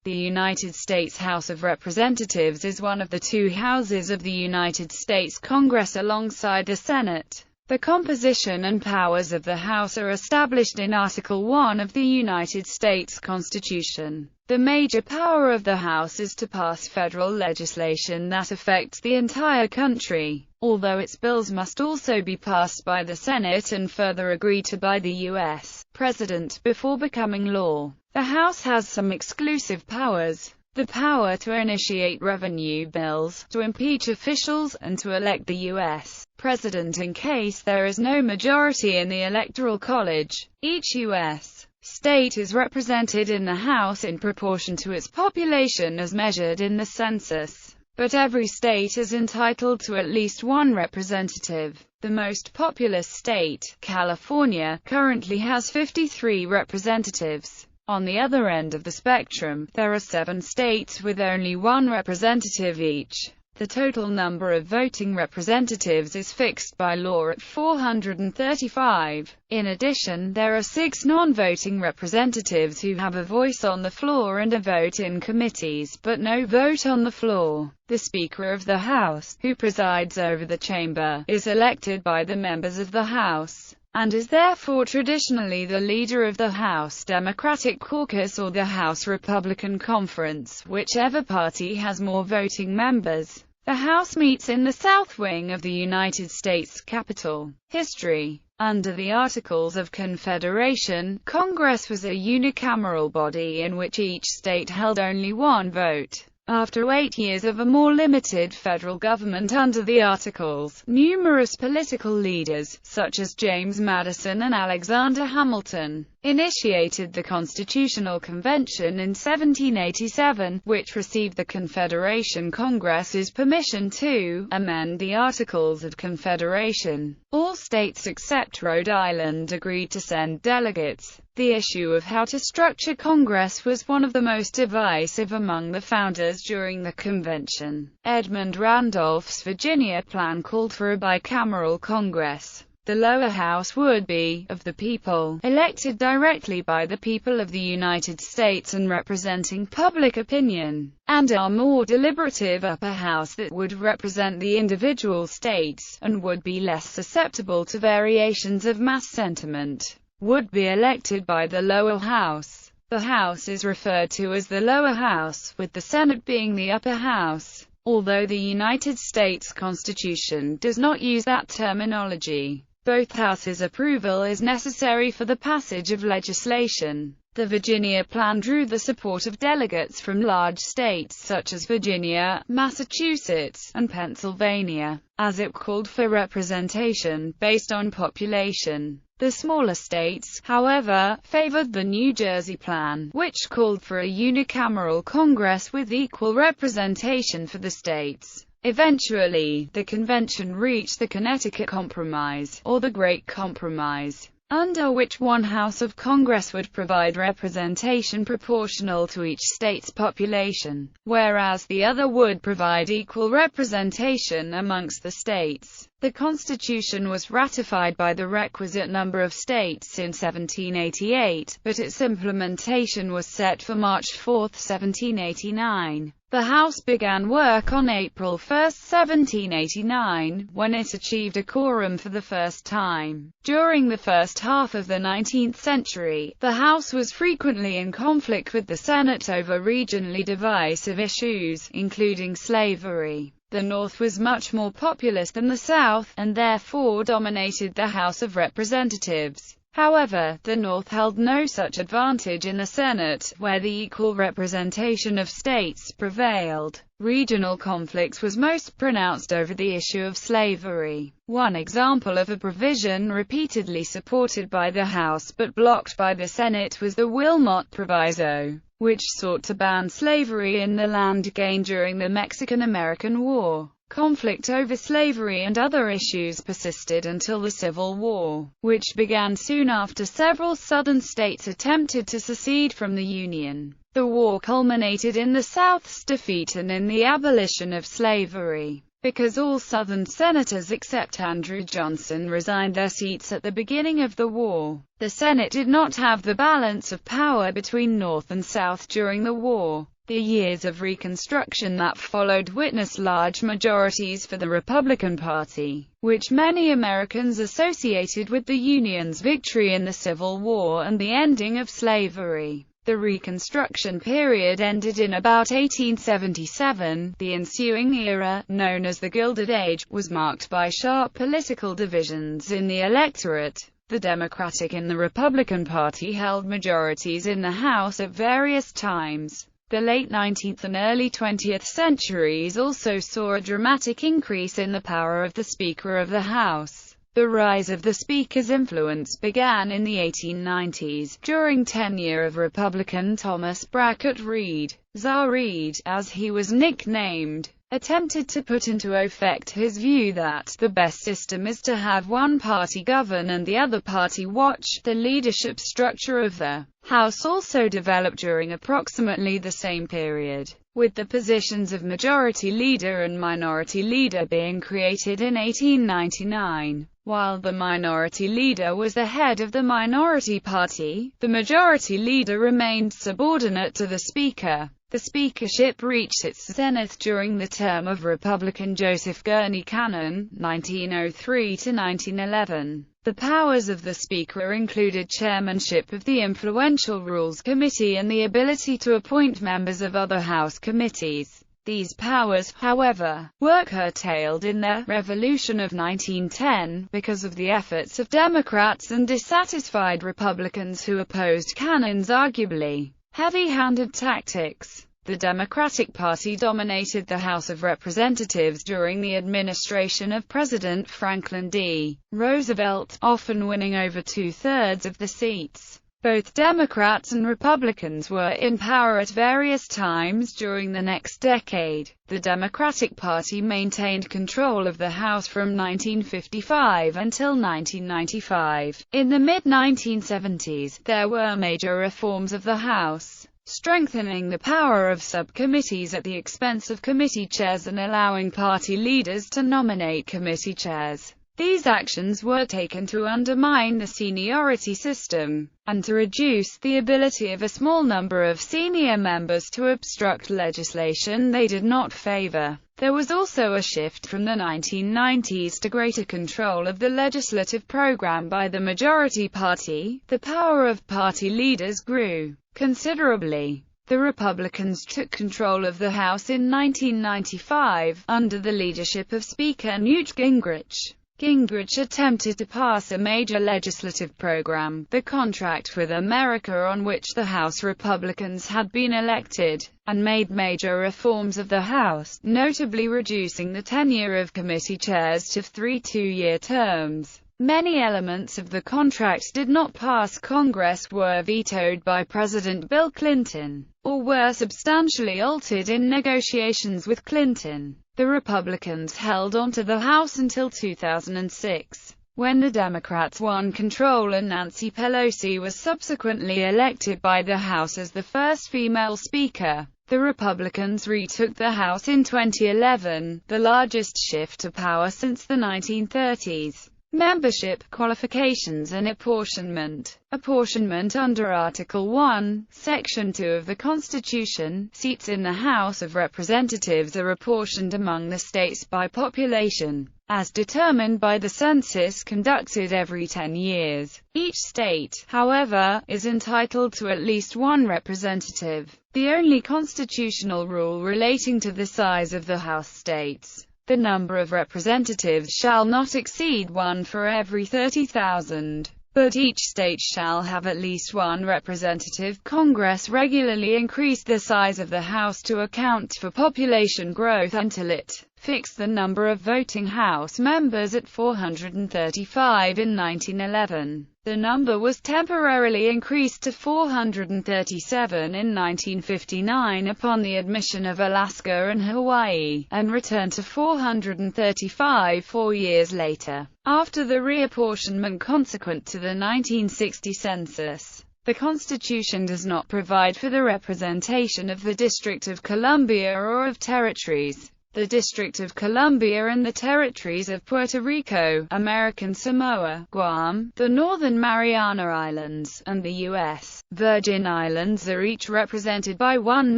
The United States House of Representatives is one of the two houses of the United States Congress alongside the Senate. The composition and powers of the House are established in Article 1 of the United States Constitution. The major power of the House is to pass federal legislation that affects the entire country, although its bills must also be passed by the Senate and further agreed to by the U.S. President before becoming law. The House has some exclusive powers: the power to initiate revenue bills, to impeach officials, and to elect the U.S. President in case there is no majority in the Electoral College. Each U.S. state is represented in the House in proportion to its population as measured in the census, but every state is entitled to at least one representative. The most populous state, California, currently has 53 representatives. On the other end of the spectrum, there are 7 states with only one representative each. The total number of voting representatives is fixed by law at 435. In addition, there are 6 non-voting representatives who have a voice on the floor and a vote in committees, but no vote on the floor. The Speaker of the House, who presides over the chamber, is elected by the members of the House, and is therefore traditionally the leader of the House Democratic Caucus or the House Republican Conference, whichever party has more voting members. The House meets in the South Wing of the United States Capitol. History. Under the Articles of Confederation, Congress was a unicameral body in which each state held only one vote. After 8 years of a more limited federal government under the Articles, numerous political leaders, such as James Madison and Alexander Hamilton, initiated the Constitutional Convention in 1787, which received the Confederation Congress's permission to amend the Articles of Confederation. All states except Rhode Island agreed to send delegates. The issue of how to structure Congress was one of the most divisive among the founders during the convention. Edmund Randolph's Virginia plan called for a bicameral Congress. The lower house would be, of the people, elected directly by the people of the United States and representing public opinion, and a more deliberative upper house that would represent the individual states, and would be less susceptible to variations of mass sentiment, would be elected by the lower house. The House is referred to as the lower house, with the Senate being the upper house, although the United States Constitution does not use that terminology. Both houses' approval is necessary for the passage of legislation. The Virginia Plan drew the support of delegates from large states such as Virginia, Massachusetts, and Pennsylvania, as it called for representation based on population. The smaller states, however, favored the New Jersey Plan, which called for a unicameral Congress with equal representation for the states. Eventually, the convention reached the Connecticut Compromise, or the Great Compromise, under which one house of Congress would provide representation proportional to each state's population, whereas the other would provide equal representation amongst the states. The Constitution was ratified by the requisite number of states in 1788, but its implementation was set for March 4, 1789. The House began work on April 1, 1789, when it achieved a quorum for the first time. During the first half of the 19th century, the House was frequently in conflict with the Senate over regionally divisive issues, including slavery. The North was much more populous than the South, and therefore dominated the House of Representatives. However, the North held no such advantage in the Senate, where the equal representation of states prevailed. Regional conflicts was most pronounced over the issue of slavery. One example of a provision repeatedly supported by the House but blocked by the Senate was the Wilmot Proviso, which sought to ban slavery in the land gained during the Mexican-American War. Conflict over slavery and other issues persisted until the Civil War, which began soon after several Southern states attempted to secede from the Union. The war culminated in the South's defeat and in the abolition of slavery. Because all Southern senators except Andrew Johnson resigned their seats at the beginning of the war, the Senate did not have the balance of power between North and South during the war. The years of Reconstruction that followed witnessed large majorities for the Republican Party, which many Americans associated with the Union's victory in the Civil War and the ending of slavery. The Reconstruction period ended in about 1877. The ensuing era, known as the Gilded Age, was marked by sharp political divisions in the electorate. The Democratic and the Republican Party held majorities in the House at various times. The late 19th and early 20th centuries also saw a dramatic increase in the power of the Speaker of the House. The rise of the Speaker's influence began in the 1890s, during tenure of Republican Thomas Brackett Reed. Czar Reed, as he was nicknamed, attempted to put into effect his view that the best system is to have one party govern and the other party watch. The leadership structure of the House also developed during approximately the same period, with the positions of Majority Leader and Minority Leader being created in 1899. While the Minority Leader was the head of the minority party, the Majority Leader remained subordinate to the Speaker. The speakership reached its zenith during the term of Republican Joseph Gurney Cannon, 1903 to 1911. The powers of the Speaker included chairmanship of the influential Rules Committee and the ability to appoint members of other House committees. These powers, however, were curtailed in the Revolution of 1910, because of the efforts of Democrats and dissatisfied Republicans who opposed Cannon's arguably heavy-handed tactics. The Democratic Party dominated the House of Representatives during the administration of President Franklin D. Roosevelt, often winning over two-thirds of the seats. Both Democrats and Republicans were in power at various times during the next decade. The Democratic Party maintained control of the House from 1955 until 1995. In the mid-1970s, there were major reforms of the House, strengthening the power of subcommittees at the expense of committee chairs and allowing party leaders to nominate committee chairs. These actions were taken to undermine the seniority system, and to reduce the ability of a small number of senior members to obstruct legislation they did not favor. There was also a shift from the 1990s to greater control of the legislative program by the majority party. The power of party leaders grew considerably. The Republicans took control of the House in 1995, under the leadership of Speaker Newt Gingrich. Gingrich attempted to pass a major legislative program, the Contract with America, on which the House Republicans had been elected, and made major reforms of the House, notably reducing the tenure of committee chairs to 3 two-year terms. Many elements of the contract did not pass Congress, were vetoed by President Bill Clinton, or were substantially altered in negotiations with Clinton. The Republicans held on to the House until 2006, when the Democrats won control and Nancy Pelosi was subsequently elected by the House as the first female Speaker. The Republicans retook the House in 2011, the largest shift to power since the 1930s. Membership, qualifications and apportionment. Apportionment under Article 1, Section 2 of the Constitution. Seats in the House of Representatives are apportioned among the states by population, as determined by the census conducted every 10 years. Each state, however, is entitled to at least one representative. The only constitutional rule relating to the size of the House states, the number of representatives shall not exceed 1 for every 30,000, but each state shall have at least one representative. Congress regularly increased the size of the House to account for population growth until it fixed the number of voting House members at 435 in 1911. The number was temporarily increased to 437 in 1959 upon the admission of Alaska and Hawaii, and returned to 435 4 years later, after the reapportionment consequent to the 1960 census. The Constitution does not provide for the representation of the District of Columbia or of territories. the District of Columbia and the territories of Puerto Rico, American Samoa, Guam, the Northern Mariana Islands, and the U.S. Virgin Islands are each represented by one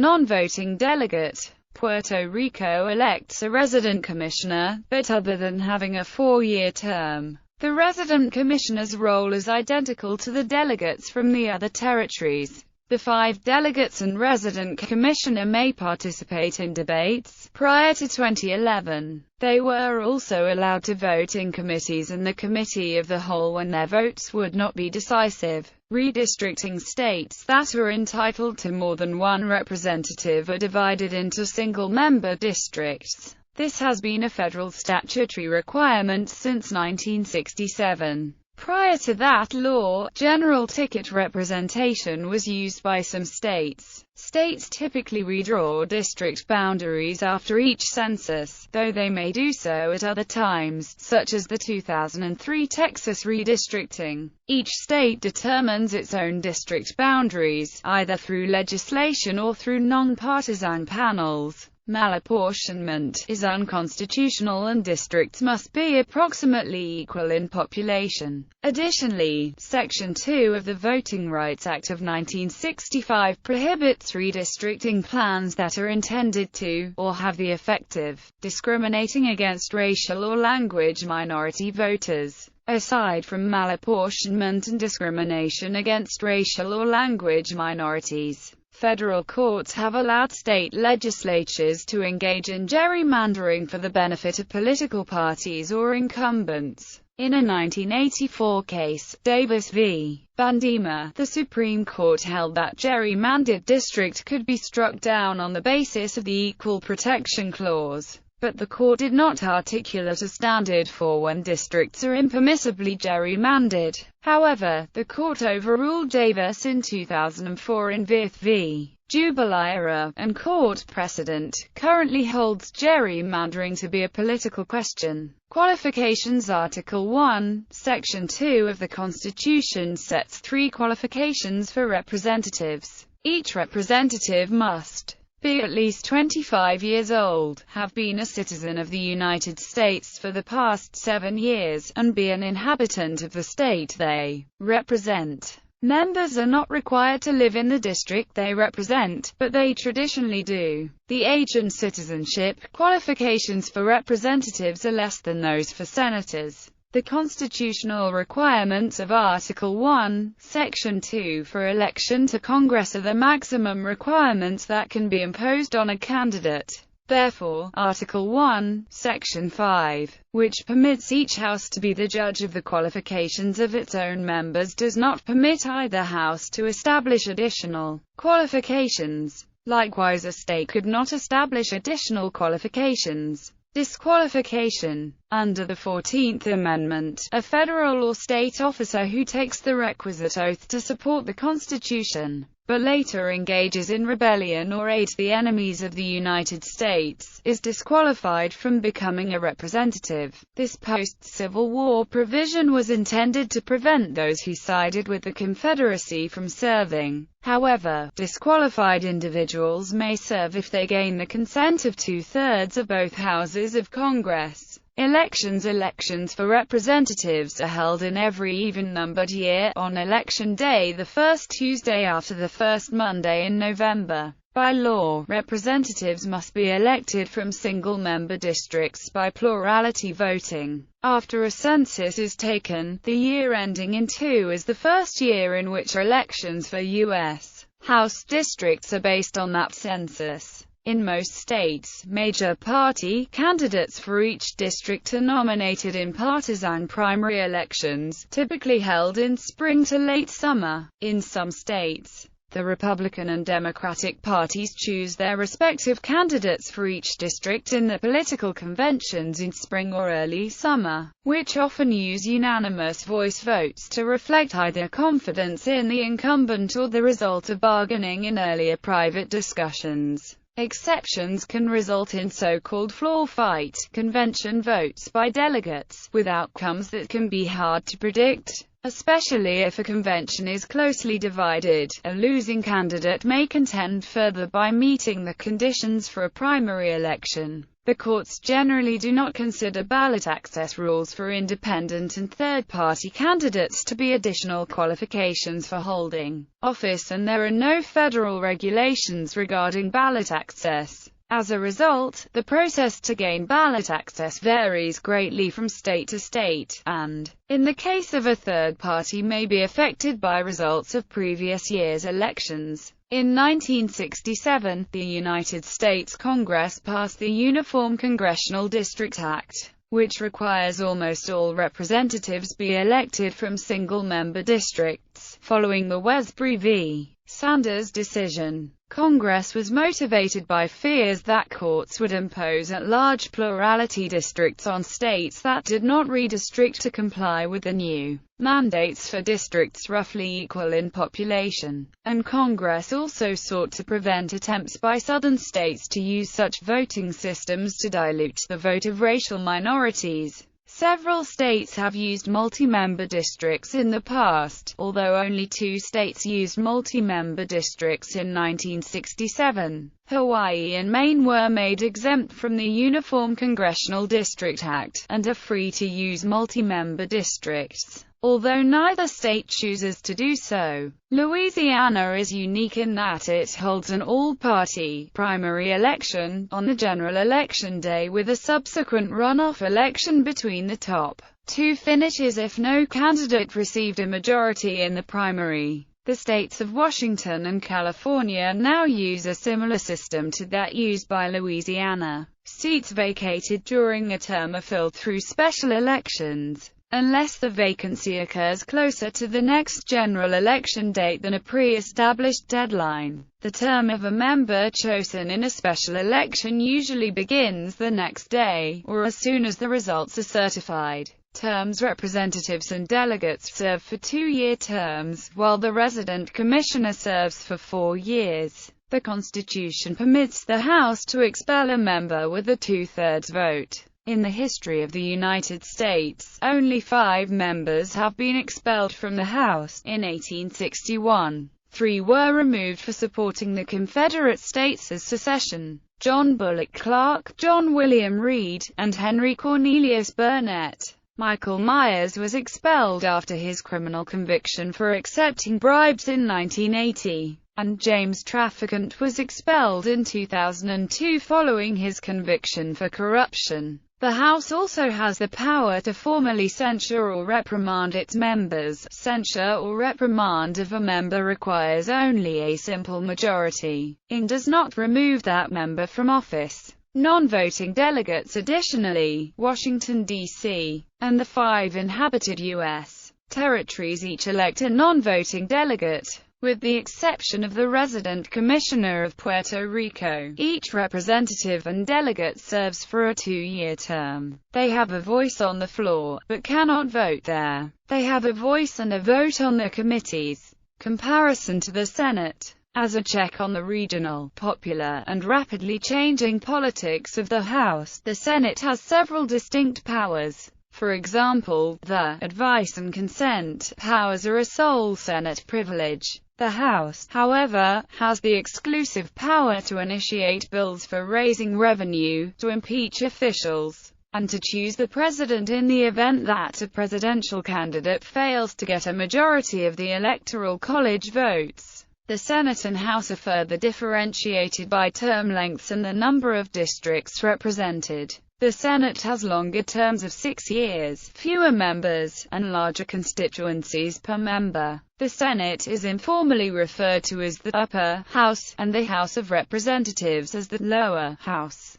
non-voting delegate. Puerto Rico elects a resident commissioner, but other than having a 4-year term, the resident commissioner's role is identical to the delegates from the other territories. The 5 delegates and resident commissioner may participate in debates. Prior to 2011, they were also allowed to vote in committees and the Committee of the Whole when their votes would not be decisive. Redistricting states that are entitled to more than one representative are divided into single-member districts. This has been a federal statutory requirement since 1967. Prior to that law, general ticket representation was used by some states. States typically redraw district boundaries after each census, though they may do so at other times, such as the 2003 Texas redistricting. Each state determines its own district boundaries, either through legislation or through non-partisan panels. Malapportionment is unconstitutional and districts must be approximately equal in population. Additionally, Section 2 of the Voting Rights Act of 1965 prohibits redistricting plans that are intended to, or have the effect of, discriminating against racial or language minority voters. Aside from malapportionment and discrimination against racial or language minorities, federal courts have allowed state legislatures to engage in gerrymandering for the benefit of political parties or incumbents. In a 1984 case, Davis v. Bandema, the Supreme Court held that gerrymandered district could be struck down on the basis of the Equal Protection Clause. But the court did not articulate a standard for when districts are impermissibly gerrymandered. However, the court overruled Davis in 2004 in Vith v. Jubilera, and court precedent currently holds gerrymandering to be a political question. Qualifications. Article 1, Section 2 of the Constitution sets 3 qualifications for representatives. Each representative must be at least 25 years old, have been a citizen of the United States for the past 7 years, and be an inhabitant of the state they represent. Members are not required to live in the district they represent, but they traditionally do. The age and citizenship qualifications for representatives are less than those for senators. The constitutional requirements of Article 1, Section 2 for election to Congress are the maximum requirements that can be imposed on a candidate. Therefore, Article 1, Section 5, which permits each house to be the judge of the qualifications of its own members, does not permit either house to establish additional qualifications. Likewise, a state could not establish additional qualifications. Disqualification. Under the 14th Amendment, a federal or state officer who takes the requisite oath to support the Constitution, but later engages in rebellion or aids the enemies of the United States, is disqualified from becoming a representative. This post-Civil War provision was intended to prevent those who sided with the Confederacy from serving. However, disqualified individuals may serve if they gain the consent of 2/3 of both houses of Congress. Elections for representatives are held in every even-numbered year, on Election Day, the first Tuesday after the first Monday in November. By law, representatives must be elected from single-member districts by plurality voting. After a census is taken, the year ending in 2 is the first year in which elections for U.S. House districts are based on that census. In most states, major party candidates for each district are nominated in partisan primary elections, typically held in spring to late summer. In some states, the Republican and Democratic parties choose their respective candidates for each district in the political conventions in spring or early summer, which often use unanimous voice votes to reflect either confidence in the incumbent or the result of bargaining in earlier private discussions. Exceptions can result in so-called floor fight convention votes by delegates, with outcomes that can be hard to predict. Especially if a convention is closely divided, a losing candidate may contend further by meeting the conditions for a primary election. The courts generally do not consider ballot access rules for independent and third-party candidates to be additional qualifications for holding office, and there are no federal regulations regarding ballot access. As a result, the process to gain ballot access varies greatly from state to state, and, in the case of a third party, may be affected by results of previous year's elections. In 1967, the United States Congress passed the Uniform Congressional District Act, which requires almost all representatives be elected from single-member districts. Following the Wesbury v. Sanders decision, Congress was motivated by fears that courts would impose at-large plurality districts on states that did not redistrict to comply with the new mandates for districts roughly equal in population, and Congress also sought to prevent attempts by southern states to use such voting systems to dilute the vote of racial minorities. Several states have used multi-member districts in the past, although only 2 states used multi-member districts in 1967. Hawaii and Maine were made exempt from the Uniform Congressional District Act, and are free to use multi-member districts, although neither state chooses to do so. Louisiana is unique in that it holds an all-party primary election on the general election day, with a subsequent runoff election between the top 2 finishes if no candidate received a majority in the primary. The states of Washington and California now use a similar system to that used by Louisiana. Seats vacated during a term are filled through special elections, unless the vacancy occurs closer to the next general election date than a pre-established deadline. The term of a member chosen in a special election usually begins the next day, or as soon as the results are certified. Terms representatives and delegates serve for 2-year terms, while the resident commissioner serves for 4 years. The Constitution permits the House to expel a member with a 2/3 vote. In the history of the United States, only 5 members have been expelled from the House. In 1861, 3 were removed for supporting the Confederate States as secession: John Bullock Clark, John William Reed, and Henry Cornelius Burnett. Michael Myers was expelled after his criminal conviction for accepting bribes in 1980, and James Traficant was expelled in 2002 following his conviction for corruption. The House also has the power to formally censure or reprimand its members. Censure or reprimand of a member requires only a simple majority, and does not remove that member from office. Non-voting delegates. Additionally, Washington, D.C., and the 5 inhabited U.S. territories each elect a non-voting delegate, with the exception of the resident commissioner of Puerto Rico. Each representative and delegate serves for a 2-year term. They have a voice on the floor, but cannot vote there. They have a voice and a vote on the committees. Comparison to the Senate. As a check on the regional, popular, and rapidly changing politics of the House, the Senate has several distinct powers. For example, the advice and consent powers are a sole Senate privilege. The House, however, has the exclusive power to initiate bills for raising revenue, to impeach officials, and to choose the president in the event that a presidential candidate fails to get a majority of the Electoral College votes. The Senate and House are further differentiated by term lengths and the number of districts represented. The Senate has longer terms of 6 years, fewer members, and larger constituencies per member. The Senate is informally referred to as the upper house, and the House of Representatives as the lower house.